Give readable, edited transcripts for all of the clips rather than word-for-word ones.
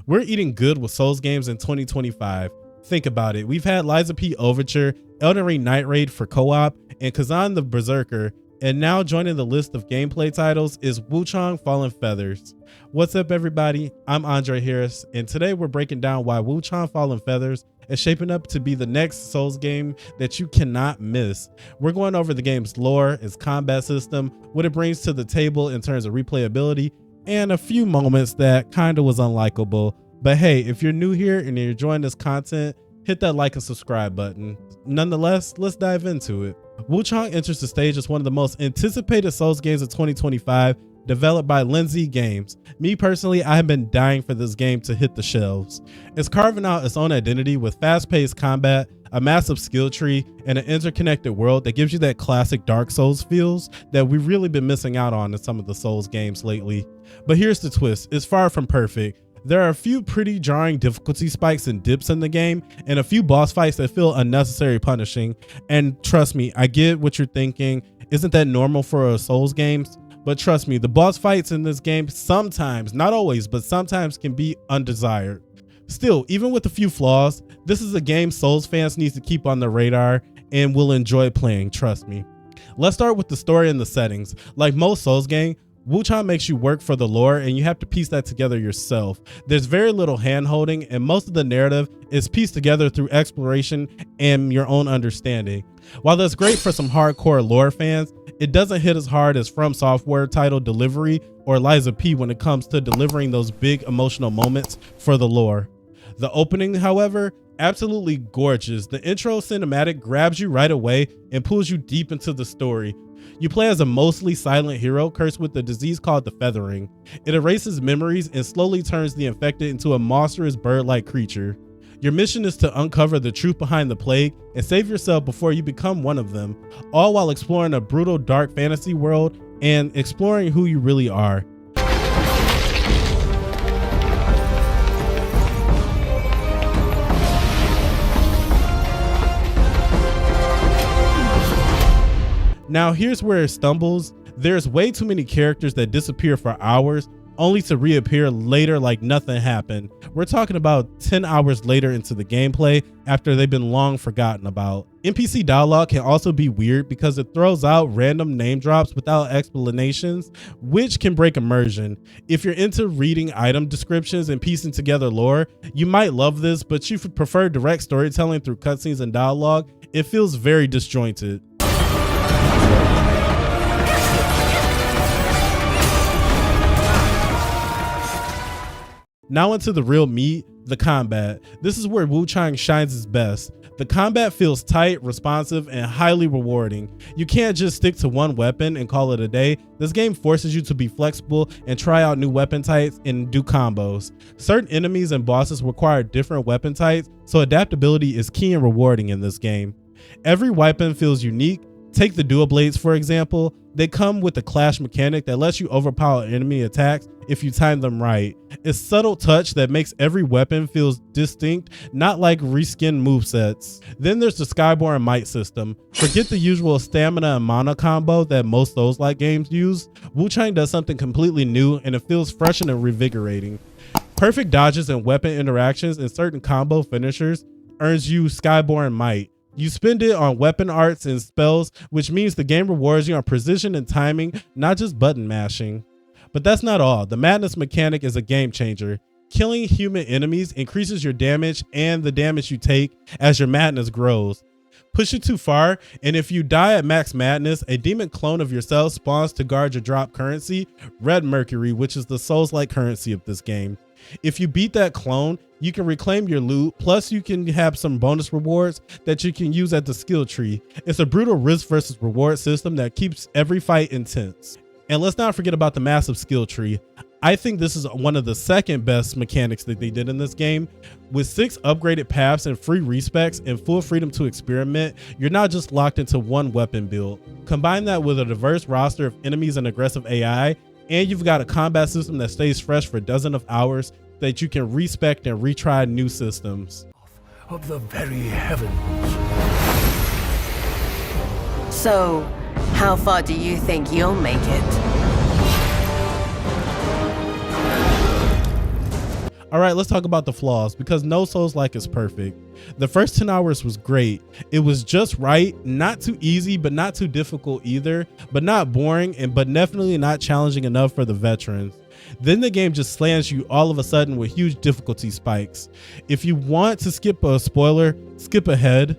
We're eating good with Souls games in 2025. Think about it. We've had Lies of P Overture, Elden Ring Night Raid for co-op, and Kazan the Berserker, and now joining the list of gameplay titles is Wuchang Fallen Feathers. What's up everybody, I'm Andre Harris, and today we're breaking down why Wuchang Fallen Feathers is shaping up to be the next Souls game that you cannot miss. We're going over the game's lore, its combat system, what it brings to the table in terms of replayability, and a few moments that kinda was unlikable. But hey, if you're new here and you're enjoying this content, hit that like and subscribe button. Nonetheless, let's dive into it. Wuchang enters the stage as one of the most anticipated Souls games of 2025, developed by Lindsay Games. Me personally, I have been dying for this game to hit the shelves. It's carving out its own identity with fast-paced combat, a massive skill tree, and an interconnected world that gives you that classic Dark Souls feels that we've really been missing out on in some of the Souls games lately. But here's the twist, it's far from perfect. There are a few pretty jarring difficulty spikes and dips in the game, and a few boss fights that feel unnecessary punishing. And trust me, I get what you're thinking. Isn't that normal for a Souls games? But trust me, the boss fights in this game sometimes, not always, but sometimes can be undesired. Still, even with a few flaws, this is a game Souls fans need to keep on the radar and will enjoy playing, trust me. Let's start with the story and the settings. Like most Souls games, Wuchang makes you work for the lore and you have to piece that together yourself. There's very little hand-holding and most of the narrative is pieced together through exploration and your own understanding. While that's great for some hardcore lore fans, it doesn't hit as hard as From Software title Delivery or Lies of P when it comes to delivering those big emotional moments for the lore. The opening, however, absolutely gorgeous. The intro cinematic grabs you right away and pulls you deep into the story. You play as a mostly silent hero cursed with a disease called the Feathering. It erases memories and slowly turns the infected into a monstrous bird-like creature. Your mission is to uncover the truth behind the plague and save yourself before you become one of them, all while exploring a brutal dark fantasy world and exploring who you really are. Now here's where it stumbles. There's way too many characters that disappear for hours only to reappear later like nothing happened. We're talking about 10 hours later into the gameplay after they've been long forgotten about. NPC dialogue can also be weird because it throws out random name drops without explanations, which can break immersion. If you're into reading item descriptions and piecing together lore, you might love this, but if you prefer direct storytelling through cutscenes and dialogue, it feels very disjointed. Now into the real meat, the combat. This is where Wuchang shines its best. The combat feels tight, responsive, and highly rewarding. You can't just stick to one weapon and call it a day. This game forces you to be flexible and try out new weapon types and do combos. Certain enemies and bosses require different weapon types, so adaptability is key and rewarding in this game. Every weapon feels unique. Take the dual blades for example. They come with a clash mechanic that lets you overpower enemy attacks if you time them right. It's subtle touch that makes every weapon feel distinct, not like reskinned movesets. Then there's the Skyborn Might system. Forget the usual stamina and mana combo that most Souls-like games use. Wuchang does something completely new and it feels fresh and revigorating. Perfect dodges and weapon interactions and certain combo finishers earns you Skyborn Might. You spend it on weapon arts and spells, which means the game rewards you on precision and timing, not just button mashing. But that's not all. The madness mechanic is a game changer. Killing human enemies increases your damage and the damage you take as your madness grows. Push it too far, and if you die at max madness, a demon clone of yourself spawns to guard your drop currency, Red Mercury, which is the Souls-like currency of this game. If you beat that clone, you can reclaim your loot, plus you can have some bonus rewards that you can use at the skill tree. It's a brutal risk versus reward system that keeps every fight intense. And let's not forget about the massive skill tree. I think this is one of the second best mechanics that they did in this game. With 6 upgraded paths and free respecs and full freedom to experiment, you're not just locked into one weapon build. Combine that with a diverse roster of enemies and aggressive AI, and you've got a combat system that stays fresh for dozens of hours that you can respec and retry new systems. Of the very heavens. So, how far do you think you'll make it? All right, let's talk about the flaws, because no Souls-like is perfect. The first 10 hours was great. It was just right, not too easy, but not too difficult either, but not boring, but definitely not challenging enough for the veterans. Then the game just slams you all of a sudden with huge difficulty spikes. If you want to skip a spoiler, skip ahead.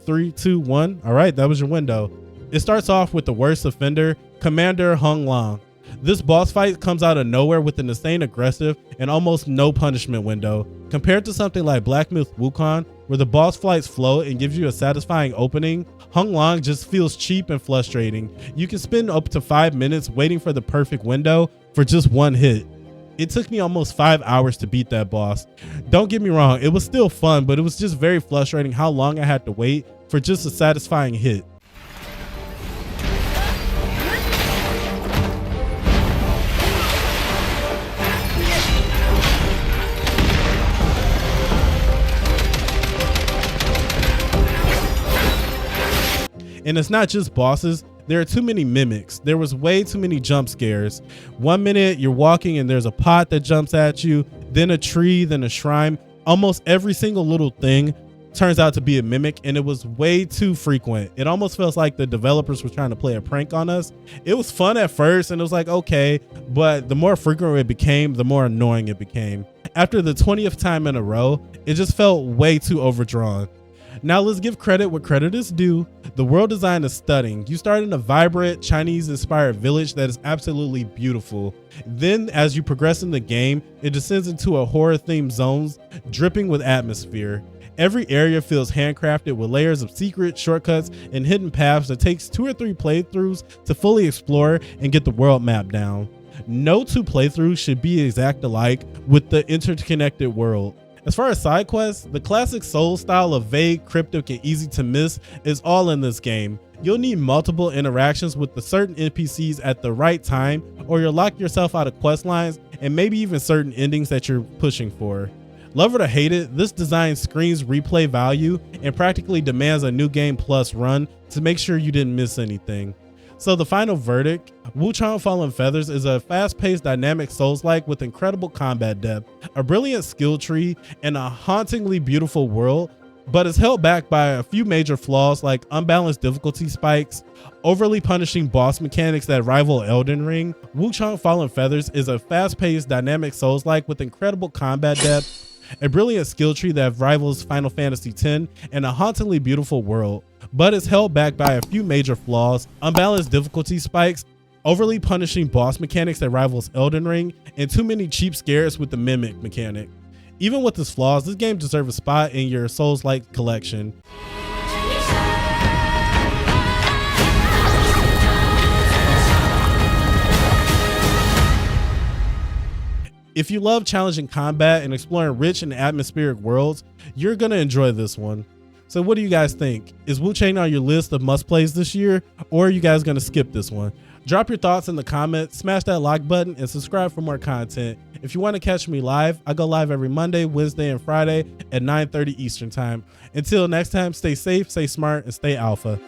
3, 2, 1. All right, that was your window. It starts off with the worst offender, Commander Hung Lang. This boss fight comes out of nowhere with an insane aggressive and almost no punishment window. Compared to something like Black Myth Wuchang, where the boss fights flow and gives you a satisfying opening, Hung Lang just feels cheap and frustrating. You can spend up to 5 minutes waiting for the perfect window for just one hit. It took me almost 5 hours to beat that boss. Don't get me wrong, it was still fun, but it was just very frustrating how long I had to wait for just a satisfying hit. And it's not just bosses, there are too many mimics. There was way too many jump scares. 1 minute you're walking and there's a pot that jumps at you, then a tree, then a shrine. Almost every single little thing turns out to be a mimic, and it was way too frequent. It almost feels like the developers were trying to play a prank on us. It was fun at first and it was like, okay, but the more frequent it became, the more annoying it became. After the 20th time in a row, it just felt way too overdrawn. Now let's give credit where credit is due. The world design is stunning. You start in a vibrant Chinese-inspired village that is absolutely beautiful. Then as you progress in the game, it descends into a horror-themed zones dripping with atmosphere. Every area feels handcrafted with layers of secret shortcuts and hidden paths that takes 2 or 3 playthroughs to fully explore and get the world map down. No 2 playthroughs should be exact alike with the interconnected world. As far as side quests, the classic Souls style of vague, cryptic, and easy to miss is all in this game. You'll need multiple interactions with the certain NPCs at the right time, or you'll lock yourself out of quest lines and maybe even certain endings that you're pushing for. Love it or hate it, this design screams replay value and practically demands a new game plus run to make sure you didn't miss anything. So the final verdict, Wuchang Fallen Feathers is a fast-paced dynamic Souls-like with incredible combat depth, a brilliant skill tree, and a hauntingly beautiful world, but is held back by a few major flaws like unbalanced difficulty spikes, overly punishing boss mechanics that rival Elden Ring. Wuchang Fallen Feathers is a fast-paced dynamic Souls-like with incredible combat depth, a brilliant skill tree that rivals Final Fantasy X, and a hauntingly beautiful world, but is held back by a few major flaws, unbalanced difficulty spikes, overly punishing boss mechanics that rivals Elden Ring, and too many cheap scares with the mimic mechanic. Even with its flaws, this game deserves a spot in your Souls-like collection. If you love challenging combat and exploring rich and atmospheric worlds, you're gonna enjoy this one. So what do you guys think? Is Wuchang on your list of must plays this year, or are you guys gonna skip this one? Drop your thoughts in the comments, smash that like button, and subscribe for more content. If you want to catch me live, I go live every Monday, Wednesday, and Friday at 9:30 Eastern time. Until next time, stay safe, stay smart, and stay alpha.